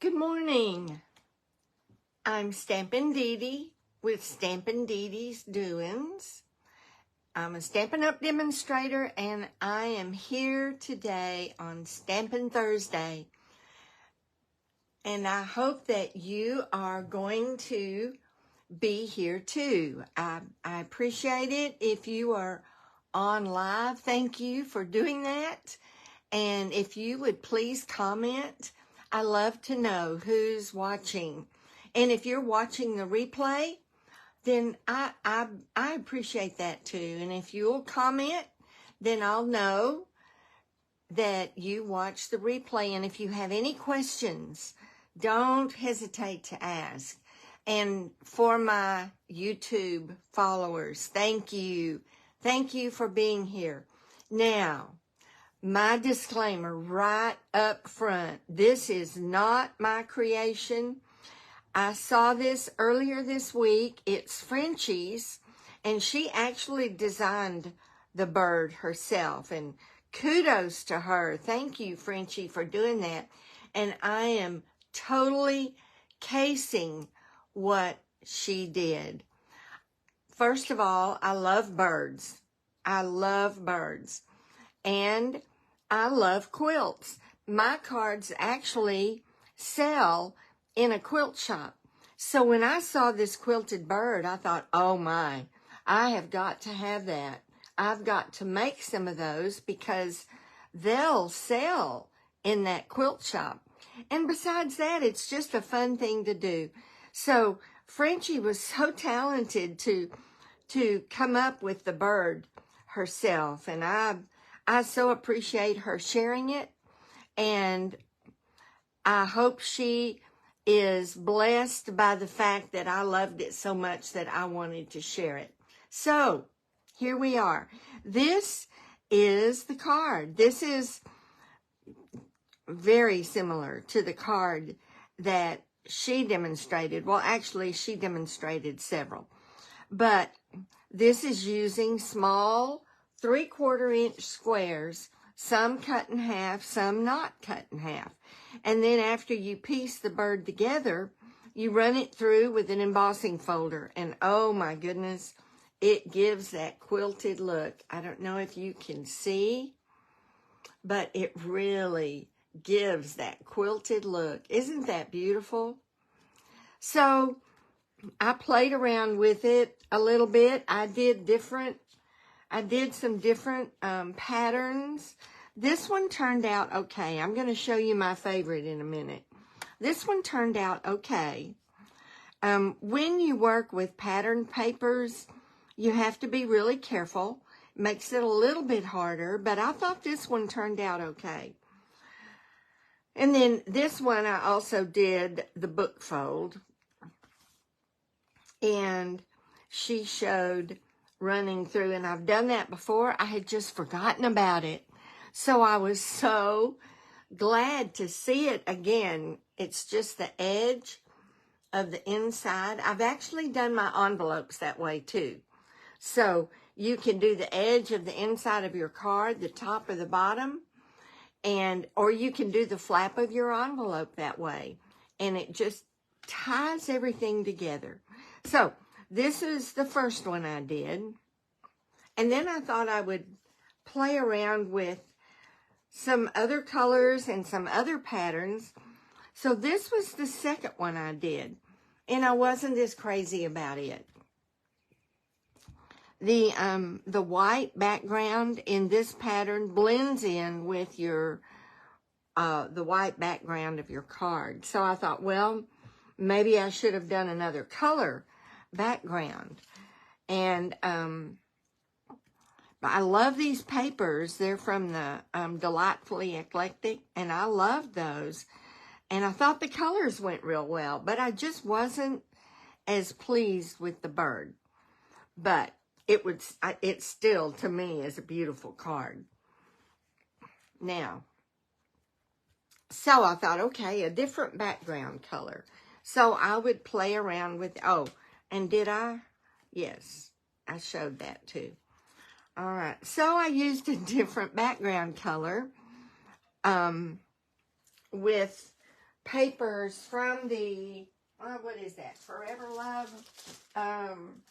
Good morning. I'm StampinDeDe with StampinDeDe's Doings. I'm a Stampin' Up! Demonstrator, and I am here today on Stampin' Thursday. And I hope that you are going to be here too. I appreciate it. If you are on live, thank you for doing that. And if you would please comment, I love to know who's watching. And if you're watching the replay, then I appreciate that too. And if you'll comment, then I'll know that you watch the replay. And if you have any questions, don't hesitate to ask. And for my YouTube followers, thank you. Thank you for being here. Now, my disclaimer right up front, this is not my creation. I saw this earlier this week. It's Frenchy's, and she actually designed the bird herself, and kudos to her. Thank you, Frenchy, for doing that. And I am totally casing what she did. First of all, I love birds. I love birds. And I love quilts. My cards actually sell in a quilt shop. So when I saw this quilted bird, I thought, oh my, I have got to have that. I've got to make some of those because they'll sell in that quilt shop. And besides that, it's just a fun thing to do. So Frenchy was so talented to come up with the bird herself. And I so appreciate her sharing it. And I hope she is blessed by the fact that I loved it so much that I wanted to share it. So here we are. This is the card. This is very similar to the card that she demonstrated. Well, actually, she demonstrated several. But this is using small 3/4 inch squares, some cut in half, some not cut in half. And then after you piece the bird together, you run it through with an embossing folder. And oh my goodness, it gives that quilted look. I don't know if you can see, but it really gives that quilted look. Isn't that beautiful? So I played around with it a little bit. I did some different patterns. This one turned out okay. I'm going to show you my favorite in a minute. This one turned out okay. When you work with pattern papers, you have to be really careful. It makes it a little bit harder, but I thought this one turned out okay. And then this one, I also did the book fold. And she showed running through, and I've done that before. I had just forgotten about it. So I was so glad to see it again. It's just the edge of the inside. I've actually done my envelopes that way too. So you can do the edge of the inside of your card, the top or the bottom, or you can do the flap of your envelope that way. And it just ties everything together. So this is the first one I did. And then I thought I would play around with some other colors and some other patterns. So this was the second one I did. And I wasn't as crazy about it. The white background in this pattern blends in with your the white background of your card. So I thought, well, maybe I should have done another color background. And but I love these papers. They're from the Delightfully Eclectic, and I love those. And I thought the colors went real well, but I just wasn't as pleased with the bird. But it still, to me, is a beautiful card. Now, so I thought, okay, a different background color. So I would play around with, and did I? Yes, I showed that too. All right, so I used a different background color with papers from the, what is that? Forever Love?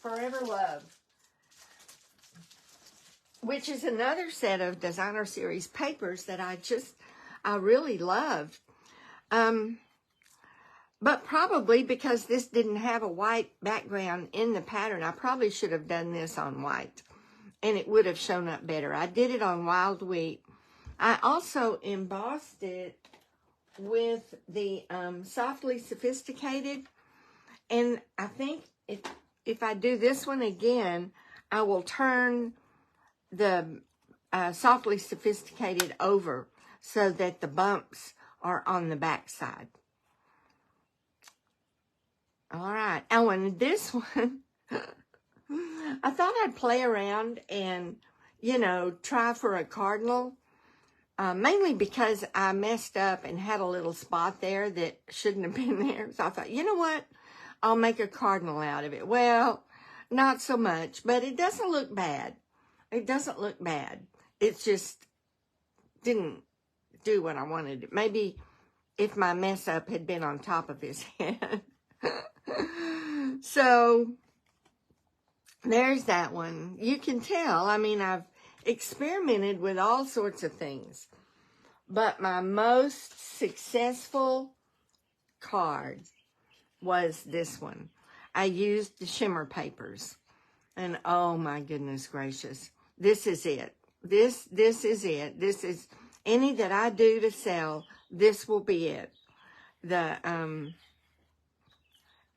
Forever Love. Which is another set of Designer Series papers that I really loved. But probably because this didn't have a white background in the pattern, I probably should have done this on white. And it would have shown up better. I did it on Wild Wheat. I also embossed it with the Softly Sophisticated. And I think if I do this one again, I will turn the Softly Sophisticated over so that the bumps are on the back side. All right. Oh, and this one, I thought I'd play around and, you know, try for a cardinal. Mainly because I messed up and had a little spot there that shouldn't have been there. So I thought, you know what? I'll make a cardinal out of it. Well, not so much, but it doesn't look bad. It doesn't look bad. It just didn't do what I wanted it. Maybe if my mess up had been on top of his head. So there's that one. You can tell. I mean, I've experimented with all sorts of things, but my most successful card was this one. I used the shimmer papers, and oh my goodness gracious, this is it. This is it. This is any that I do to sell. This will be it.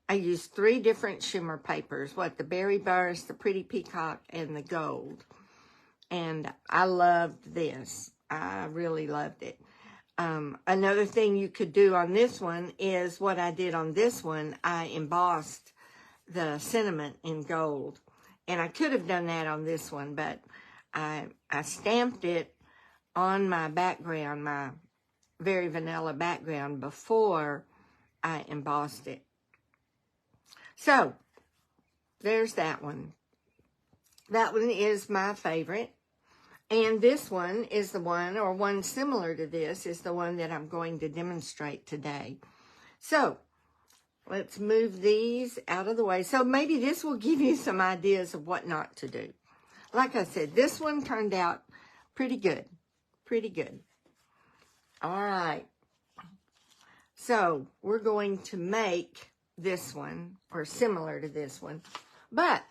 I used 3 different shimmer papers. The Berry Burst, the Pretty Peacock, and the Gold. And I loved this. I really loved it. Another thing you could do on this one is what I did on this one. I embossed the sentiment in gold. And I could have done that on this one, but I stamped it on my background, my very vanilla background, before I embossed it. So, there's that one. That one is my favorite. And this one is the one, or one similar to this, is the one that I'm going to demonstrate today. So, let's move these out of the way. So, maybe this will give you some ideas of what not to do. Like I said, this one turned out pretty good. Pretty good. All right. So, we're going to make this one, or similar to this one. But,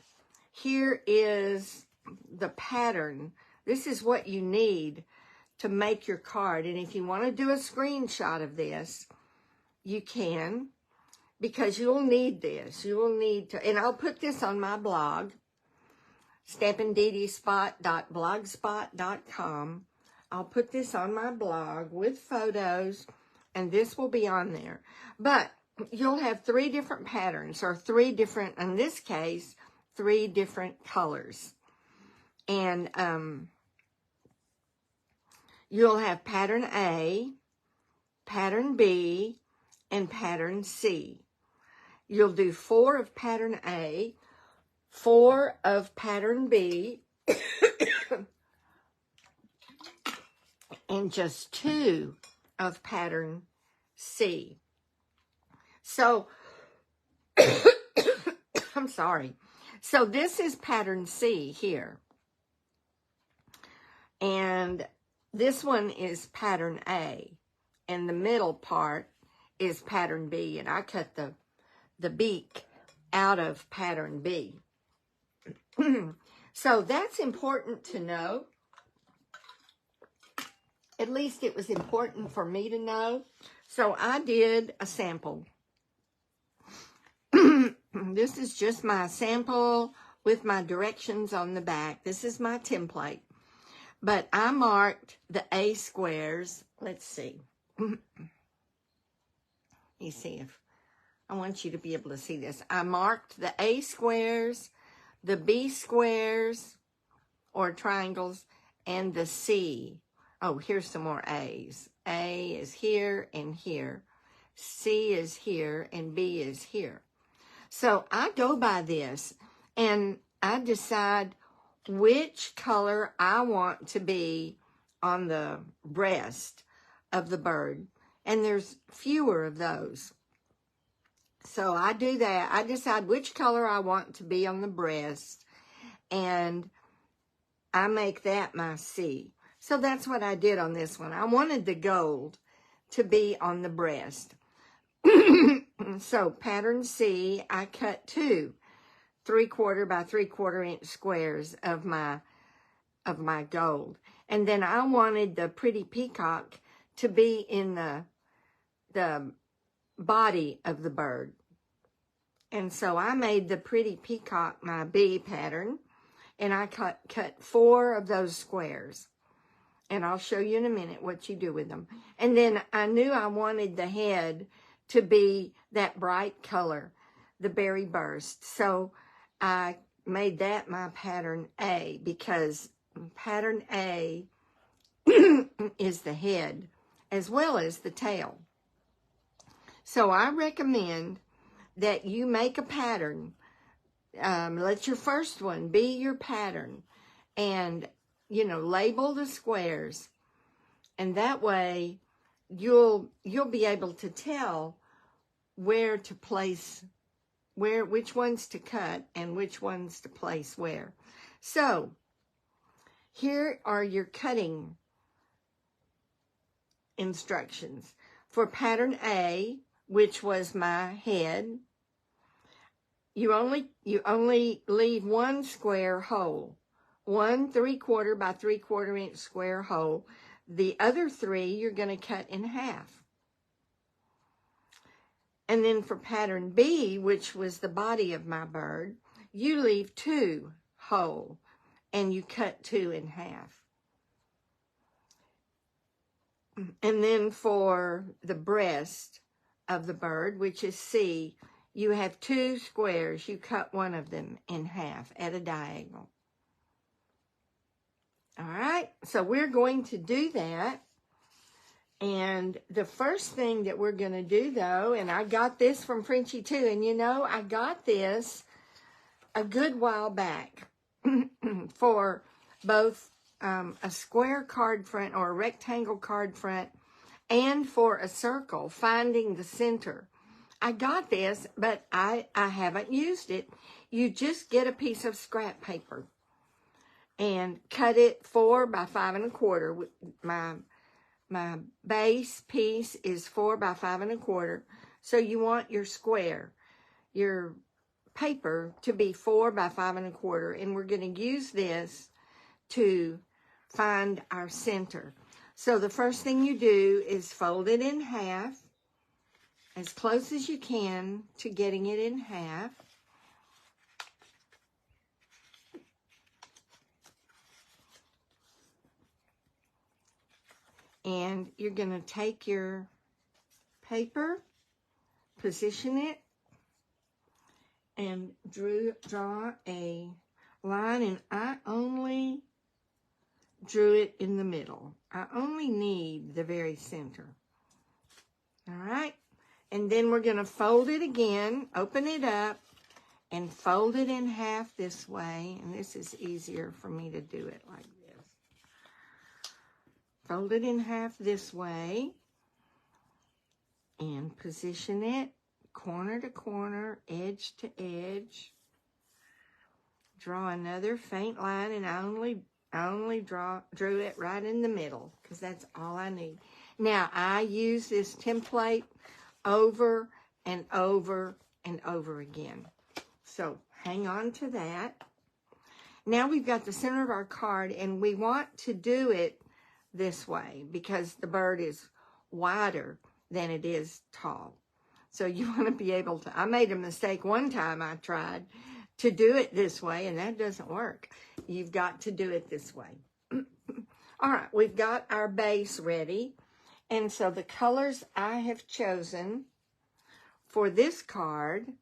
here is the pattern. This is what you need to make your card. And if you want to do a screenshot of this, you can, because you'll need this. You will need to, and I'll put this on my blog, StampinDeDespot.blogspot.com. I'll put this on my blog with photos, and this will be on there. But you'll have 3 different patterns, or 3 different, in this case, 3 different colors. And you'll have pattern A, pattern B, and pattern C. You'll do 4 of pattern A, 4 of pattern B, and just 2 of pattern C. So, I'm sorry. So this is pattern C here. And this one is pattern A. And the middle part is pattern B. And I cut the beak out of pattern B. So that's important to know. At least it was important for me to know. So I did a sample. This is just my sample with my directions on the back. This is my template. But I marked the A squares. Let's see. Let me see if I want you to be able to see this. I marked the A squares, the B squares, or triangles, and the C. Oh, here's some more A's. A is here and here. C is here and B is here. So I go by this and I decide which color I want to be on the breast of the bird. and there's fewer of those. So I do that. I decide which color I want to be on the breast, and I make that my C. So that's what I did on this one. I wanted the gold to be on the breast. So pattern C, I cut 2 3/4 by 3/4 inch squares of my gold. And then I wanted the pretty peacock to be in the body of the bird. And so I made the pretty peacock my B pattern, and I cut 4 of those squares. And I'll show you in a minute what you do with them. And then I knew I wanted the head to be that bright color, the berry burst. So I made that my pattern A, because pattern A is the head as well as the tail. So I recommend that you make a pattern. Let your first one be your pattern, and label the squares, and that way you'll be able to tell where to place, which ones to cut and which ones to place where. So here are your cutting instructions. For pattern A, which was my head, you only leave 1 square hole, 1 3/4 by 3/4 inch square hole. The other 3 you're going to cut in half. And then for pattern B, which was the body of my bird, you leave 2 whole, and you cut 2 in half. And then for the breast of the bird, which is C, you have 2 squares. You cut 1 of them in half at a diagonal. All right, so we're going to do that. And the first thing that we're going to do, though, and I got this from Frenchy too, and I got this a good while back for both a square card front or a rectangle card front and for a circle, finding the center. I got this, but I haven't used it. You just get a piece of scrap paper and cut it 4 by 5 1/4. My base piece is 4 by 5 1/4. So you want your square, your paper, to be 4 by 5 1/4. And we're going to use this to find our center. So the first thing you do is fold it in half, as close as you can to getting it in half. And you're going to take your paper, position it, and draw a line. And I only drew it in the middle. I only need the very center. All right? And then we're going to fold it again, open it up, and fold it in half this way. And this is easier for me to do it like this. Fold it in half this way and position it corner to corner, edge to edge. Draw another faint line, and I only drew it right in the middle because that's all I need. Now I use this template over and over and over again. So hang on to that. Now we've got the center of our card, and we want to do it this way because the bird is wider than it is tall. So you want to be able to, I made a mistake one time. I tried to do it this way, and that doesn't work. You've got to do it this way. All right, we've got our base ready. And so the colors I have chosen for this card,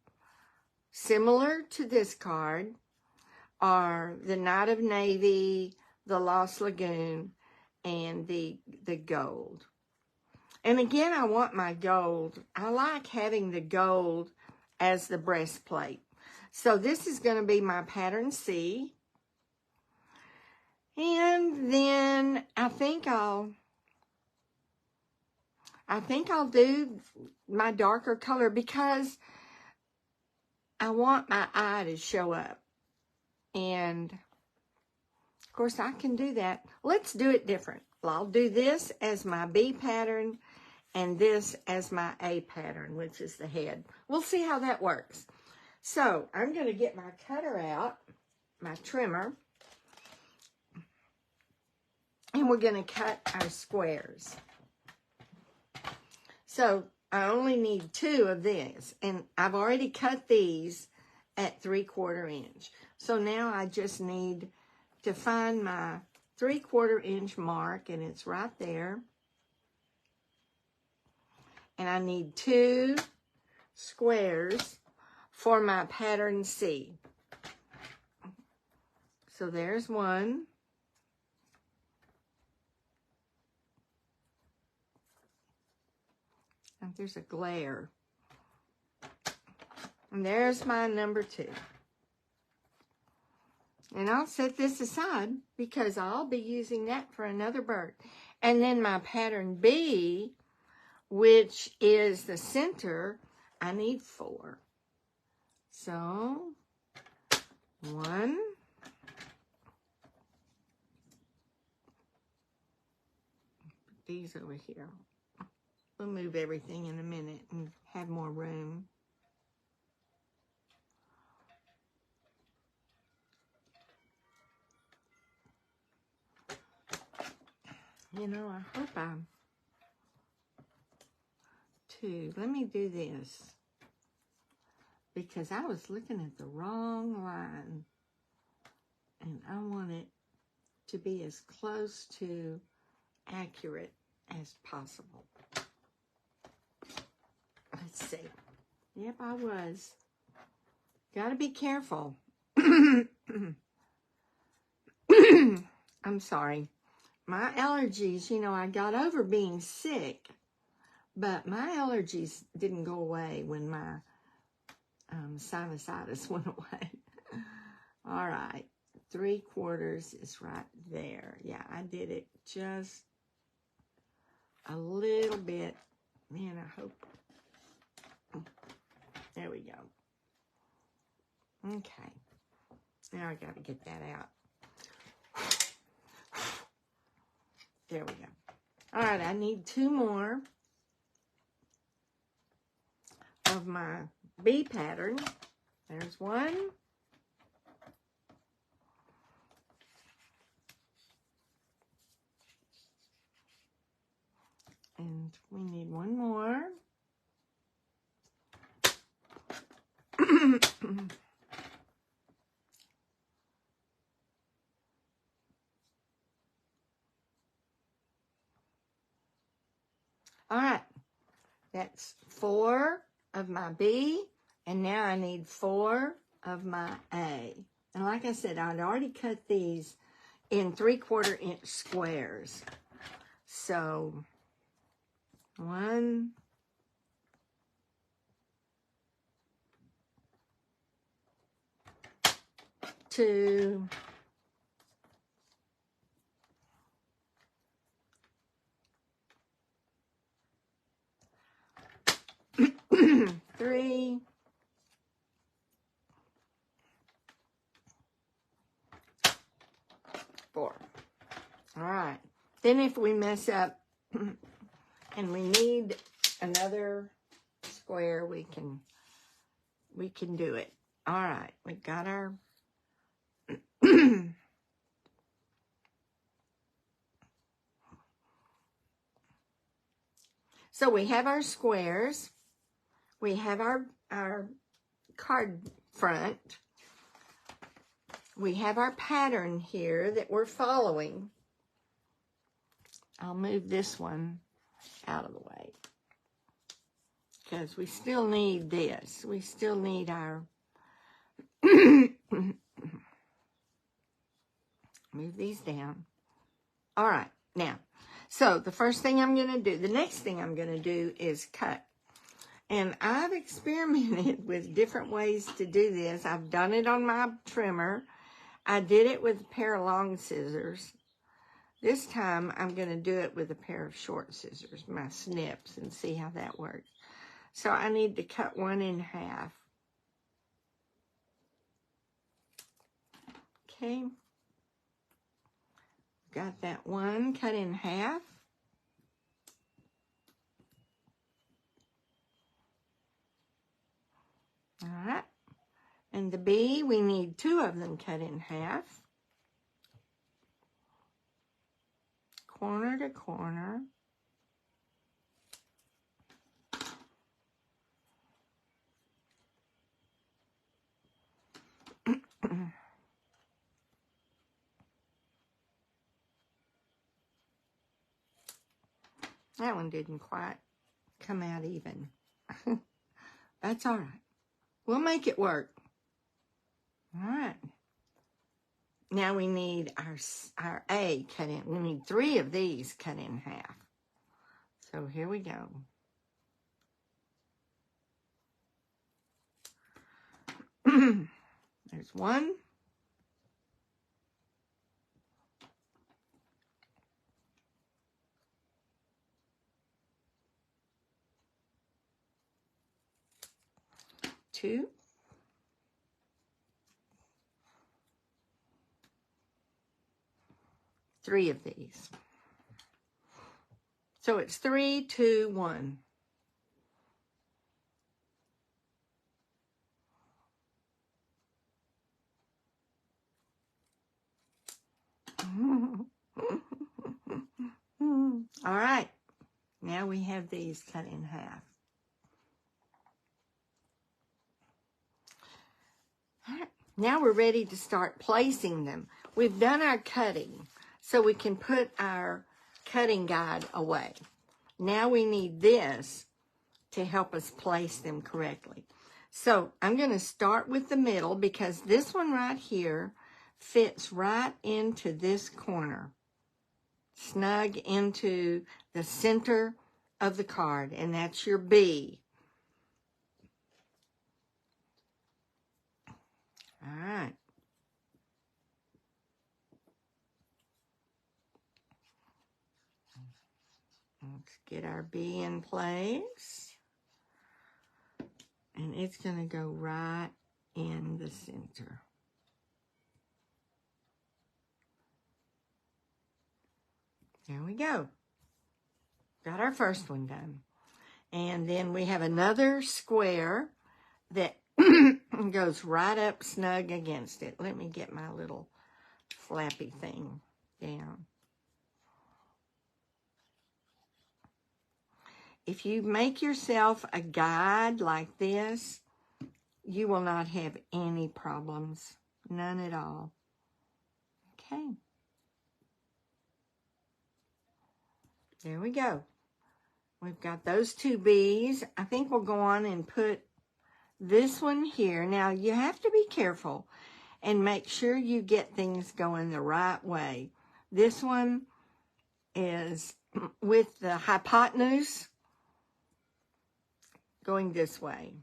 similar to this card, are the Night of Navy, the Lost Lagoon, and the gold. And again, I want my gold. I like having the gold as the breastplate. So this is going to be my pattern C. And then I think I'll I think I'll do my darker color because I want my eye to show up. And, of course, I can do that. Let's do it different. I'll do this as my B pattern and this as my A pattern, which is the head. We'll see how that works. So, I'm going to get my cutter out, my trimmer, and we're going to cut our squares. So, I only need 2 of these, and I've already cut these at 3/4 inch. So now I just need to find my 3/4 inch mark, and it's right there. And I need 2 squares for my pattern C. So there's one. And there's a glare. And there's my number 2. And I'll set this aside because I'll be using that for another bird. And then my pattern B, which is the center, I need 4. So, 1. Put these over here. We'll move everything in a minute and have more room. You know, I hope I'm 2. Let me do this because I was looking at the wrong line and I want it to be as close to accurate as possible. Let's see. Yep, I was. Gotta be careful. I'm sorry. My allergies, you know, I got over being sick, but my allergies didn't go away when my sinusitis went away. All right. 3/4 is right there. Yeah, I did it just a little bit. Man, I hope. There we go. Okay. Now I got to get that out. There we go. All right, I need 2 more of my B pattern. There's 1. And we need 1 more. All right, that's 4 of my B, and now I need 4 of my A. And like I said, I'd already cut these in 3/4 inch squares. So, 1, 2, 3, 4. All right. Then if we mess up and we need another square, we can do it. All right. We got our so we have our squares. We have our card front. We have our pattern here that we're following. I'll move this one out of the way because we still need this. We still need our move these down. All right, now, so the first thing I'm going to do, the next thing I'm going to do is cut. And I've experimented with different ways to do this. I've done it on my trimmer. I did it with a pair of long scissors. This time, I'm going to do it with a pair of short scissors, my snips, and see how that works. So I need to cut one in half. Okay. Got that one cut in half. All right. And the bee, we need 2 of them cut in half. Corner to corner. That one didn't quite come out even. That's all right. We'll make it work. All right. Now we need our A cut in. We need 3 of these cut in half. So here we go. There's 1. Two. 3 of these. So it's 3, 2, 1. All right. Now we have these cut in half. All right. Now we're ready to start placing them. We've done our cutting, so we can put our cutting guide away. Now we need this to help us place them correctly. So I'm going to start with the middle because this one right here fits right into this corner, snug into the center of the card, and that's your B. All right. Let's get our B in place. And it's going to go right in the center. There we go. Got our first one done. And then we have another square that goes right up snug against it. Let me get my little flappy thing down. If you make yourself a guide like this, you will not have any problems. None at all. Okay. There we go. We've got those 2 B's. I think we'll go on and put this one here. Now, you have to be careful and make sure you get things going the right way. This one is with the hypotenuse going this way.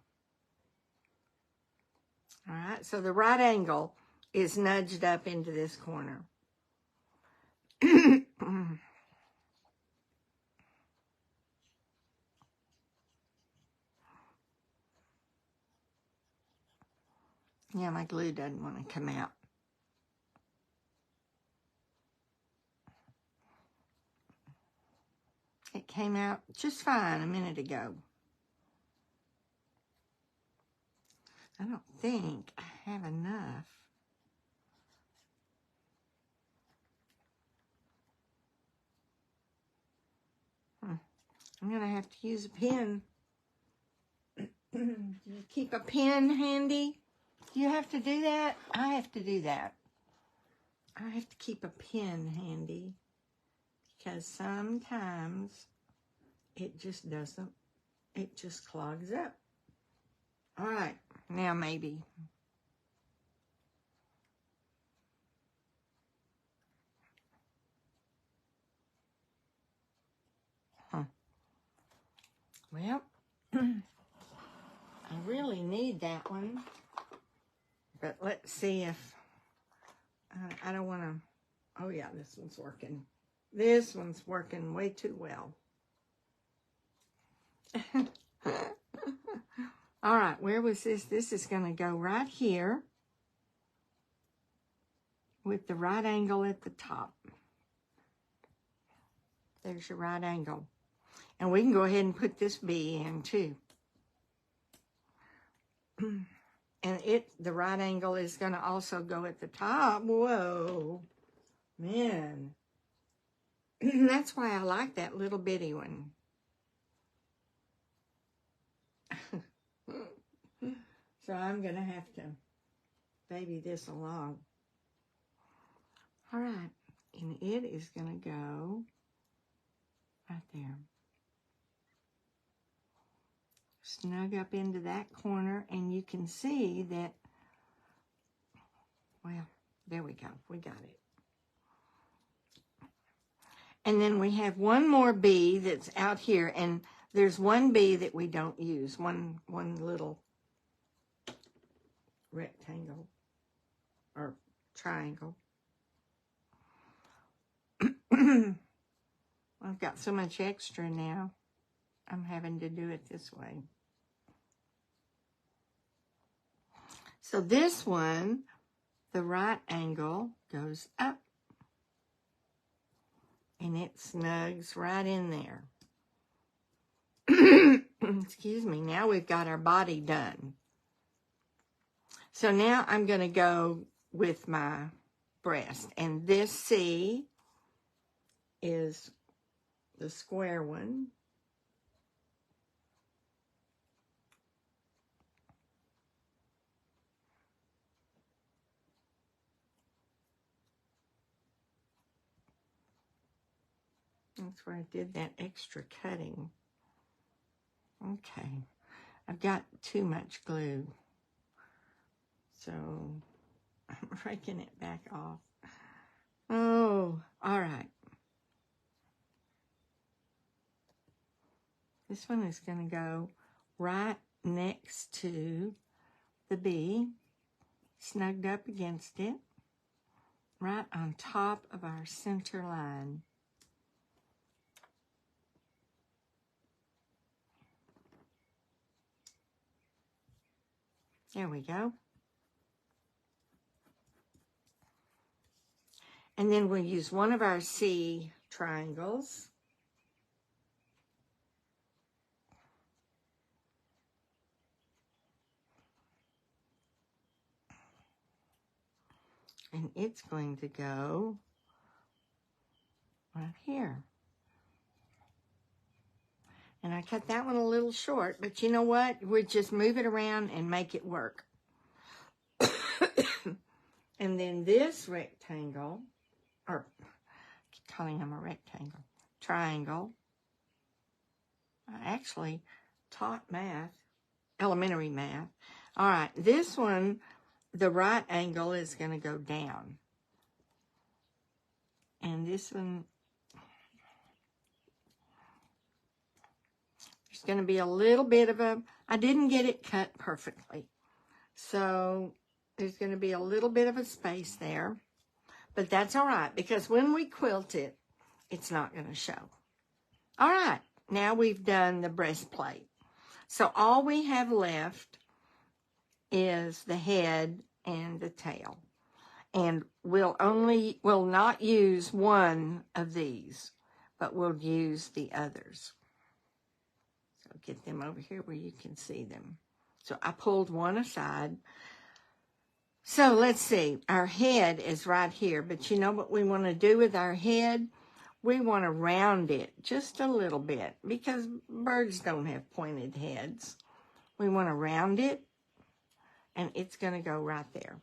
All right, so the right angle is nudged up into this corner. Yeah, my glue doesn't want to come out. It came out just fine a minute ago. I don't think I have enough. I'm going to have to use a pen. Do you keep a pen handy? Do you have to do that? I have to do that. I have to keep a pen handy because sometimes it just doesn't. It just clogs up. All right, now maybe. Well, I really need that one. But let's see if, I don't want to, oh yeah, this one's working. This one's working way too well. All right, where was this? This is going to go right here with the right angle at the top. There's your right angle. And we can go ahead and put this bee in too. And the right angle is going to also go at the top. Whoa, man. That's why I like that little bitty one. So I'm going to have to baby this along. All right, and it is going to go right there. Snug up into that corner, and you can see that, well, there we go. We got it. And then we have one more bee that's out here, and there's one bee that we don't use, one little rectangle or triangle. I've got so much extra now, I'm having to do it this way. So this one, the right angle goes up, and it snugs right in there. Excuse me. Now we've got our body done. So now I'm going to go with my breast. And this C is the square one. That's where I did that extra cutting. Okay. I've got too much glue, so I'm breaking it back off. Oh, all right. This one is going to go right next to the bee, snugged up against it, right on top of our center line. There we go. And then we'll use one of our C triangles. And it's going to go right here. And I cut that one a little short, but you know what? We'll just move it around and make it work. And then this rectangle, or I keep calling them a rectangle, triangle. I actually taught math, elementary math. All right, this one, the right angle is going to go down. And this one, there's going to be a little bit of a, I didn't get it cut perfectly. So there's going to be a little bit of a space there. But that's all right, because when we quilt it, it's not going to show. All right, now we've done the breastplate. So all we have left is the head and the tail. And we'll not use one of these, but we'll use the others. So get them over here where you can see them. So I pulled one aside. So let's see, our head is right here, but you know what we want to do with our head? We want to round it just a little bit, because birds don't have pointed heads. We want to round it, and it's going to go right there.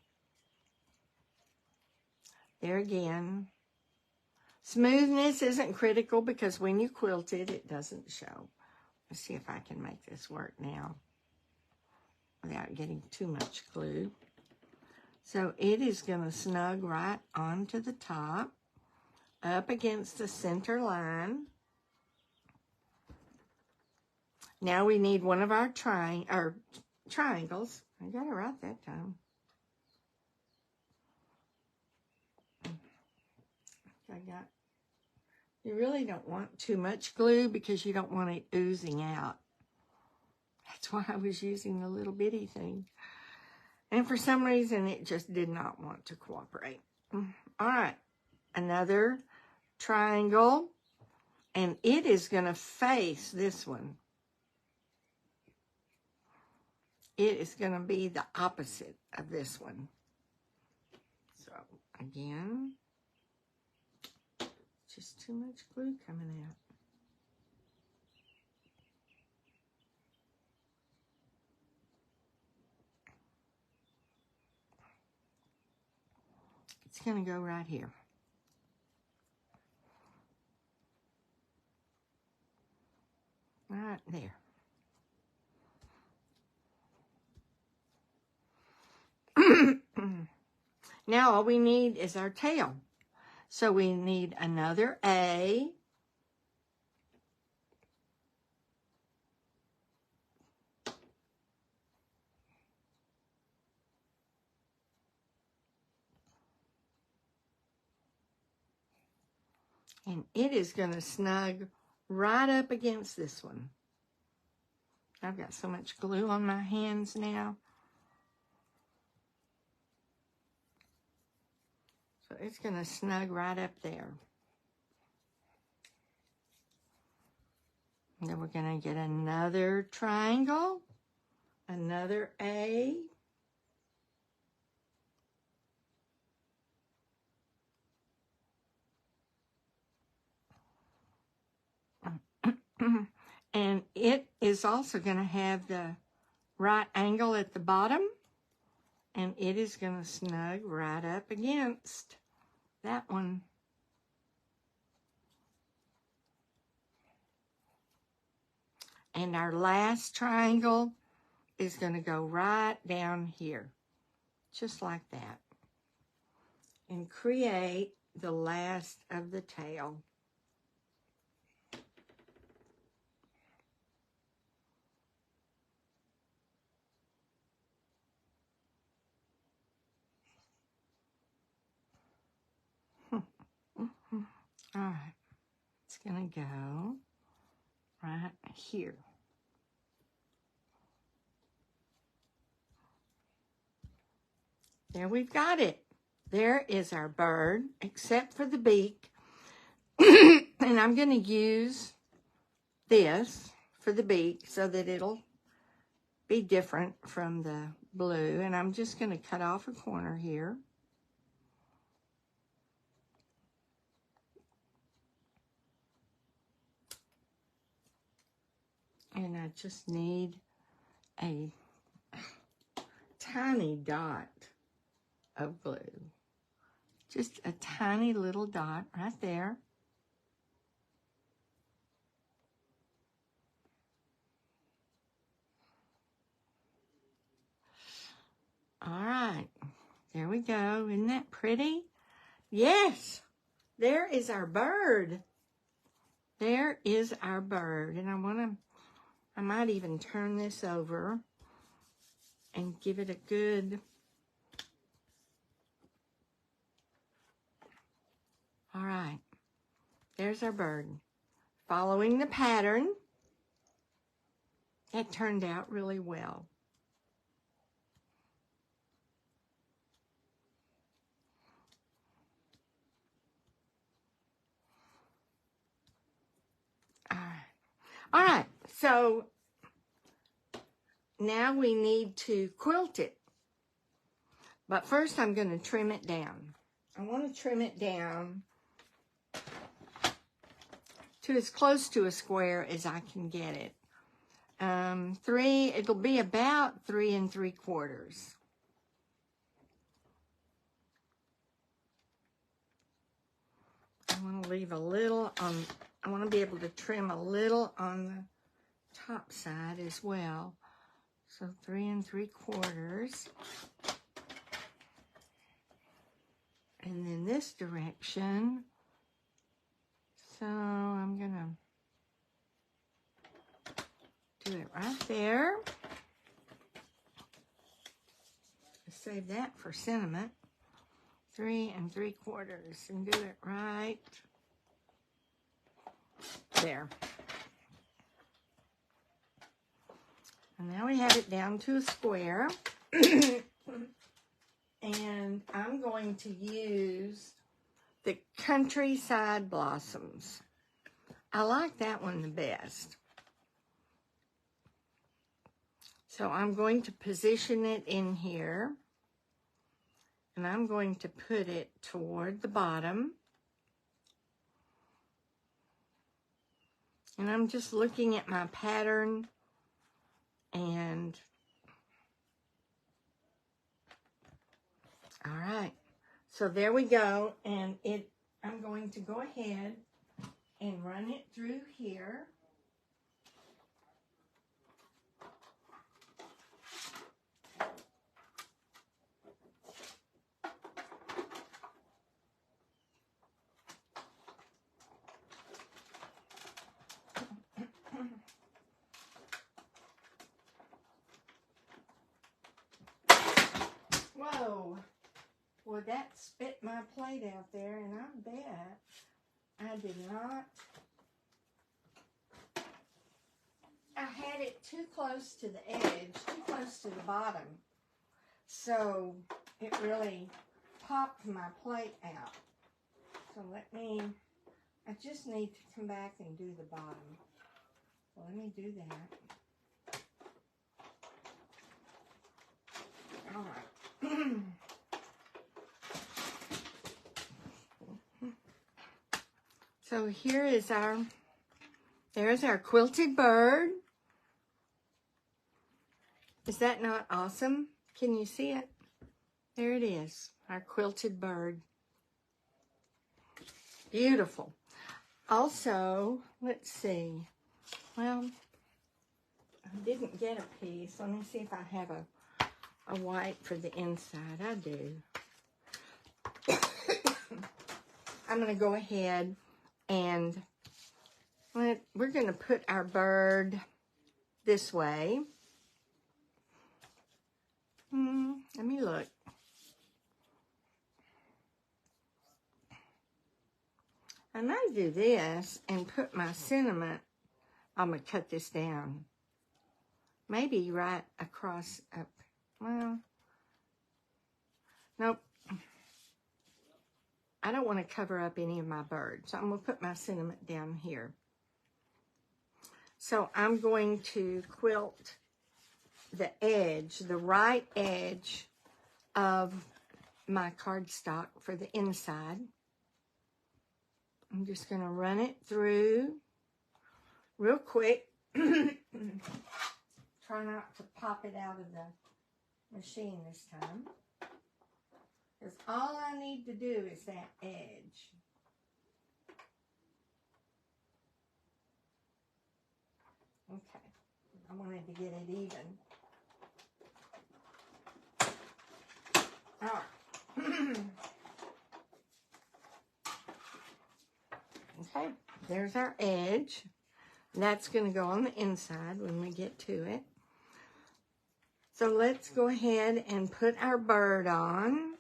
There again. Smoothness isn't critical, because when you quilt it, it doesn't show. Let's see if I can make this work now without getting too much glue. So it is going to snug right onto the top, up against the center line. Now we need one of our triangles. I got it right that time. I got You really don't want too much glue because you don't want it oozing out. That's why I was using the little bitty thing. And for some reason, it just did not want to cooperate. All right, another triangle. And it is going to face this one. It is going to be the opposite of this one. So, again, just too much glue coming out. It's going to go right here. Right there. Now all we need is our tail. So we need another A. And it is going to snug right up against this one. I've got so much glue on my hands now. So it's going to snug right up there. And then we're going to get another triangle, another A. And it is also going to have the right angle at the bottom. And it is going to snug right up against that one. And our last triangle is going to go right down here. Just like that. And create the last of the tail. All right, it's going to go right here. There we've got it. There is our bird, except for the beak. And I'm going to use this for the beak so that it'll be different from the blue. And I'm just going to cut off a corner here. And I just need a tiny dot of glue. Just a tiny little dot right there. All right, there we go. Isn't that pretty? Yes, there is our bird. There is our bird. And I might even turn this over and give it a good, all right, there's our bird. Following the pattern, that turned out really well. All right, so now we need to quilt it. But first I'm going to trim it down. I want to trim it down to as close to a square as I can get it. It'll be about 3 3/4. I want to leave a little on, I want to be able to trim a little on the top side as well. So 3 3/4. And then this direction. So I'm gonna do it right there. Save that for sentiment. 3 3/4 and do it right there. And now we have it down to a square. And I'm going to use the Countryside Blossoms. I like that one the best. So I'm going to position it in here. And I'm going to put it toward the bottom. And I'm just looking at my pattern and all right. So there we go. And I'm going to go ahead and run it through here. Whoa, well that spit my plate out there, and I bet I did not. I had it too close to the edge, too close to the bottom, so it really popped my plate out. So I just need to come back and do the bottom. So let me do that. All right. So here is there's our quilted bird. Is that not awesome? Can you see it? There it is, our quilted bird. Beautiful. Also, let's see. Well, I didn't get a piece. Let me see if I have a white for the inside. I do. I'm going to go ahead and we're going to put our bird this way. Let me look. I might do this and put my sentiment. I'm going to cut this down. Maybe right across up. Well, nope. I don't want to cover up any of my birds, so I'm going to put my sentiment down here. So I'm going to quilt the edge, the right edge of my cardstock for the inside. I'm just going to run it through real quick. Try not to pop it out of the machine this time. Because all I need to do is that edge. Okay. I wanted to get it even. All right. Okay, there's our edge. That's going to go on the inside when we get to it. So let's go ahead and put our bird on.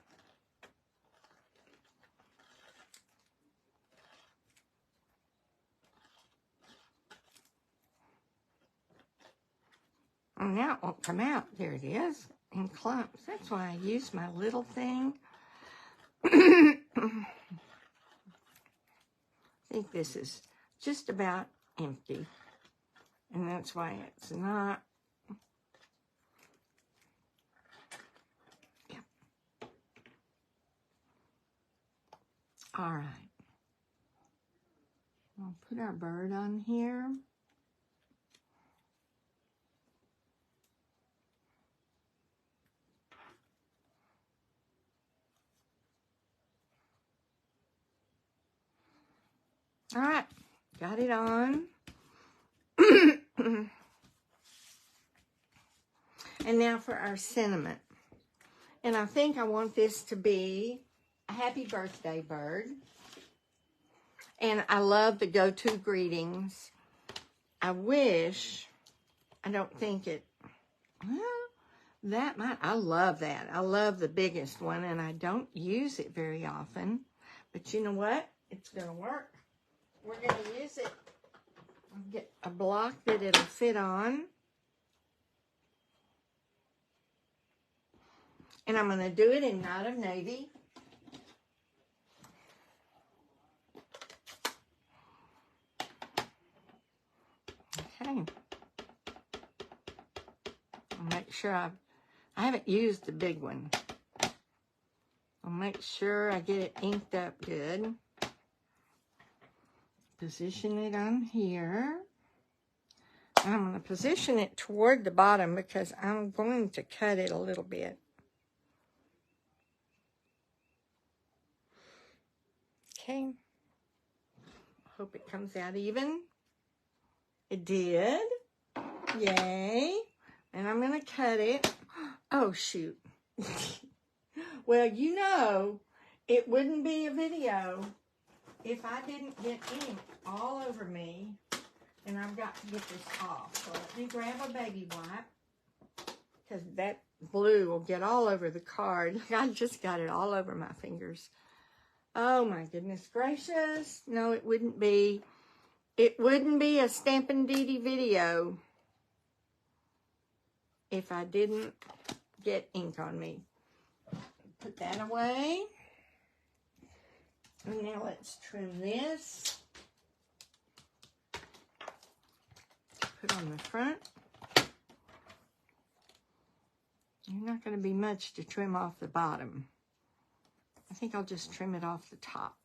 Oh, now it won't come out. There it is, in clumps. That's why I use my little thing. I think this is just about empty. And that's why it's not. Yep. All right. I'll put our bird on here. All right, got it on. And now for our sentiment. And I think I want this to be a happy birthday bird. And I love the go-to greetings. I wish, I don't think it, well, that might, I love that. I love the biggest one, and I don't use it very often. But you know what? It's going to work. We're going to use it. block that it'll fit on. And I'm going to do it in Night of Navy. Okay. I'll make sure I haven't used the big one. I'll make sure I get it inked up good. Position it on here. And I'm going to position it toward the bottom because I'm going to cut it a little bit. Okay. Hope it comes out even. It did. Yay. And I'm going to cut it. Oh, shoot. Well, you know, it wouldn't be a video if I didn't get ink all over me. And I've got to get this off. So let me grab a baby wipe, because that blue will get all over the card. I just got it all over my fingers. Oh my goodness gracious. No, it wouldn't be. It wouldn't be a StampinDeDe video if I didn't get ink on me. Put that away. And now let's trim this. Put on the front. There's not going to be much to trim off the bottom. I think I'll just trim it off the top.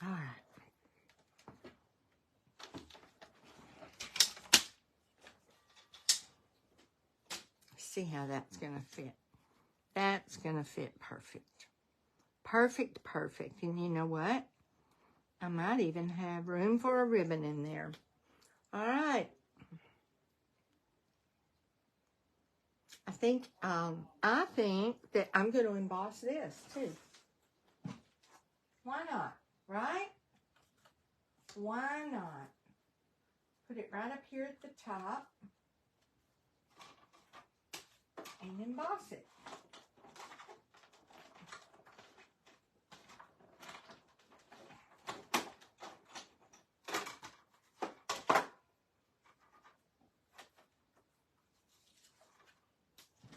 All right. See how that's going to fit. That's going to fit perfect. Perfect, perfect. And you know what? I might even have room for a ribbon in there. All right. I think that I'm going to emboss this too. Why not? Right? Why not? Put it right up here at the top and emboss it.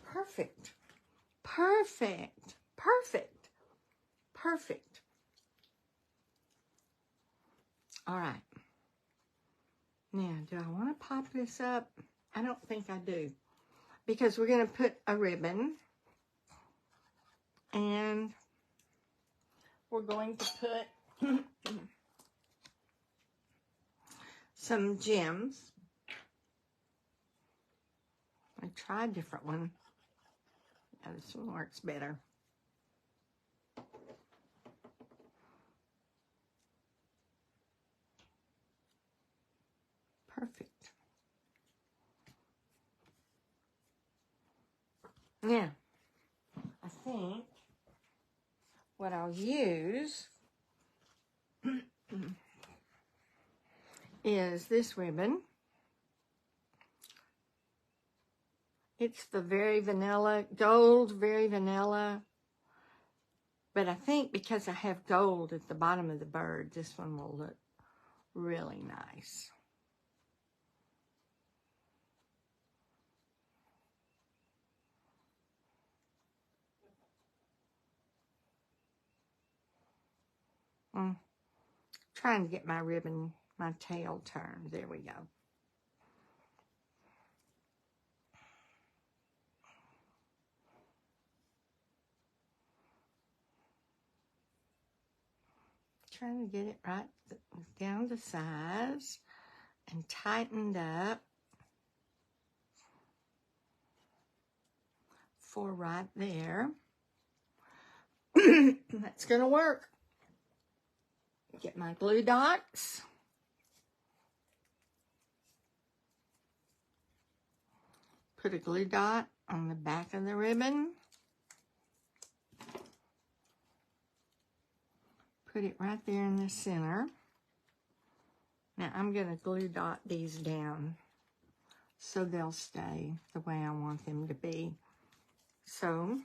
Perfect. Perfect. Perfect. Perfect. All right. Now, do I want to pop this up? I don't think I do. Because we're going to put a ribbon. And we're going to put some gems. I tried a different one. Yeah, this one works better. Perfect. Now, I think what I'll use is this ribbon. It's the very vanilla, gold, very vanilla. But I think because I have gold at the bottom of the bird, this one will look really nice. Trying to get my ribbon, my tail turned. There we go. Trying to get it right down to size and tightened up for right there. That's going to work. Get my glue dots. Put a glue dot on the back of the ribbon. Put it right there in the center. Now I'm going to glue dot these down so they'll stay the way I want them to be. So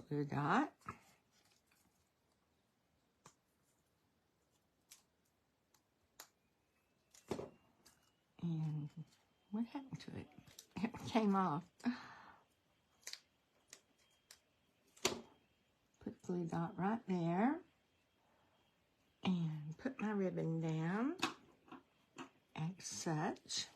glue dot. And what happened to it? It came off. Put glue dot right there. And put my ribbon down as such.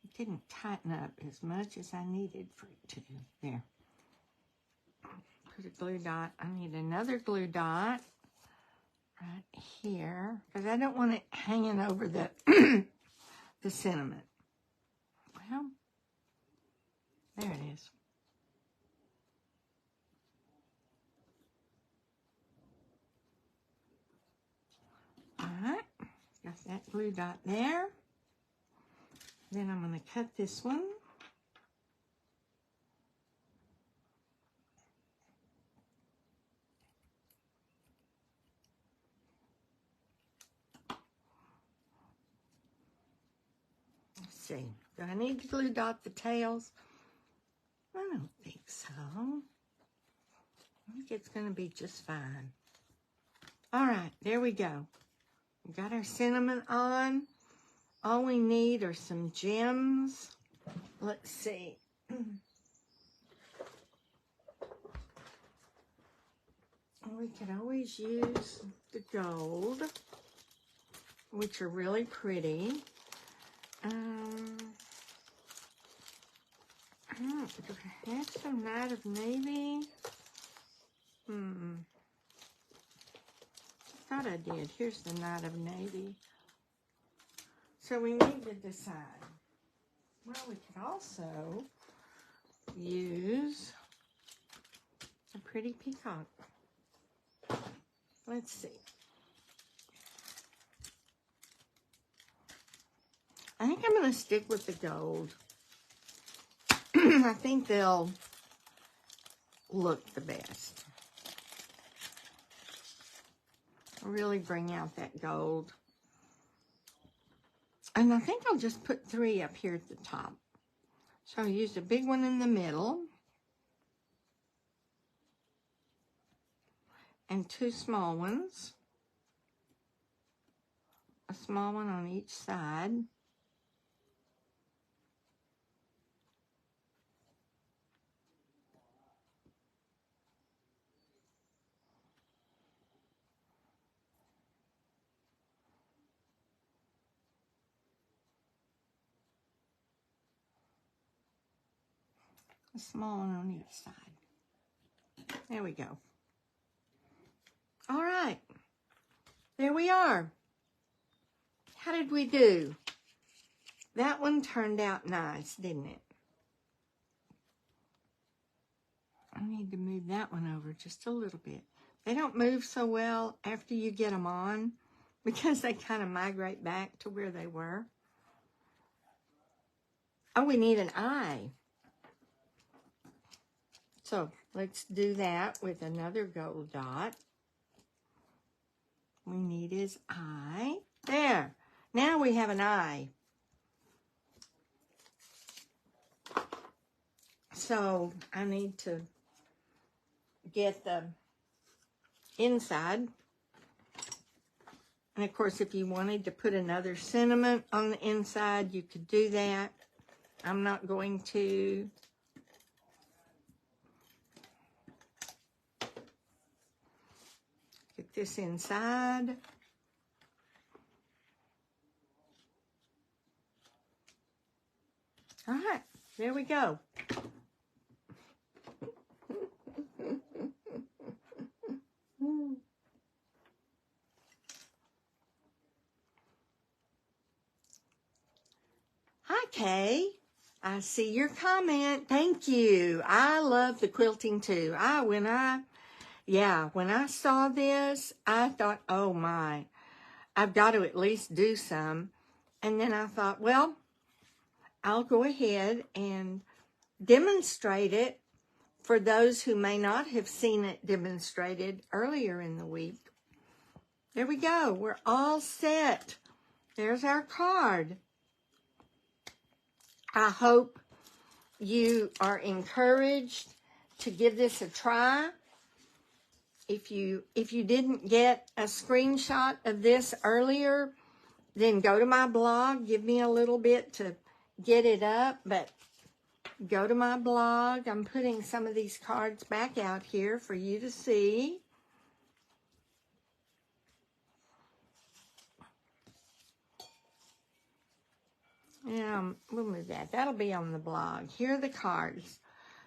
It didn't tighten up as much as I needed for it to. There. Put a glue dot. I need another glue dot right here because I don't want it hanging over the the cinnamon. Well, there it is. All right, got that glue dot there. Then I'm going to cut this one. Let's see. Do I need to glue dot the tails? I don't think so. I think it's going to be just fine. All right, there we go. We got our cinnamon on. All we need are some gems. Let's see. We could always use the gold, which are really pretty. Do I have some Night of Navy? I thought I did. Here's the Night of Navy. So we need to decide. Well, we could also use a pretty peacock. Let's see. I think I'm going to stick with the gold. I think they'll look the best. Really bring out that gold. And I think I'll just put 3 up here at the top. So I'll use a big one in the middle. And 2 small ones. A small one on each side. A small one on each side. There we go. All right. There we are. How did we do? That one turned out nice, didn't it? I need to move that one over just a little bit. They don't move so well after you get them on because they kind of migrate back to where they were. Oh, we need an eye. So let's do that with another gold dot. We need his eye. There. Now we have an eye. So I need to get the inside. And of course, if you wanted to put another cinnamon on the inside, you could do that. I'm not going to. Get this inside. All right, there we go. Hi, Kay. I see your comment. Thank you. I love the quilting too. When I saw this, I thought, oh my, I've got to at least do some. And then I thought, well, I'll go ahead and demonstrate it for those who may not have seen it demonstrated earlier in the week, there we go. We're all set. There's our card. I hope you are encouraged to give this a try. If you didn't get a screenshot of this earlier, then go to my blog. Give me a little bit to get it up, but go to my blog. I'm putting some of these cards back out here for you to see. Yeah, we'll move that. That'll be on the blog. Here are the cards.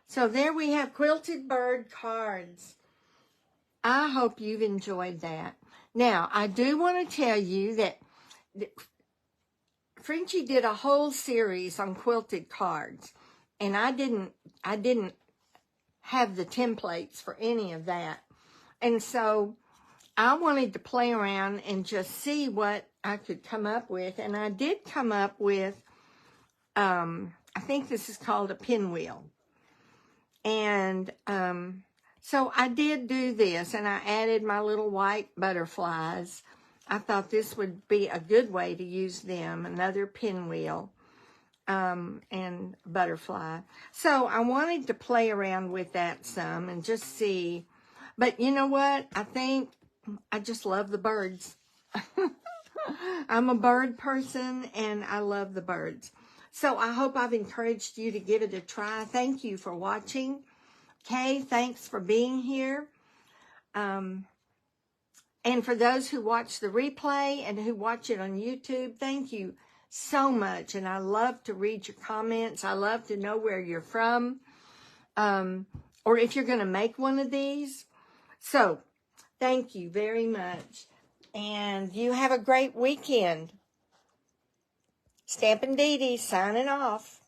So there we have quilted bird cards. I hope you've enjoyed that. Now, I do want to tell you that Frenchy did a whole series on quilted cards, and I didn't have the templates for any of that. And so I wanted to play around and just see what I could come up with, and I did come up with I think this is called a pinwheel. And so I did do this, and I added my little white butterflies. I thought this would be a good way to use them, another pinwheel and butterfly. So I wanted to play around with that some and just see. But you know what? I think I just love the birds. I'm a bird person, and I love the birds. So I hope I've encouraged you to give it a try. Thank you for watching. Kay, thanks for being here. And for those who watch the replay and who watch it on YouTube, thank you so much. And I love to read your comments. I love to know where you're from, or if you're going to make one of these. So thank you very much. And you have a great weekend. StampinDeDe signing off.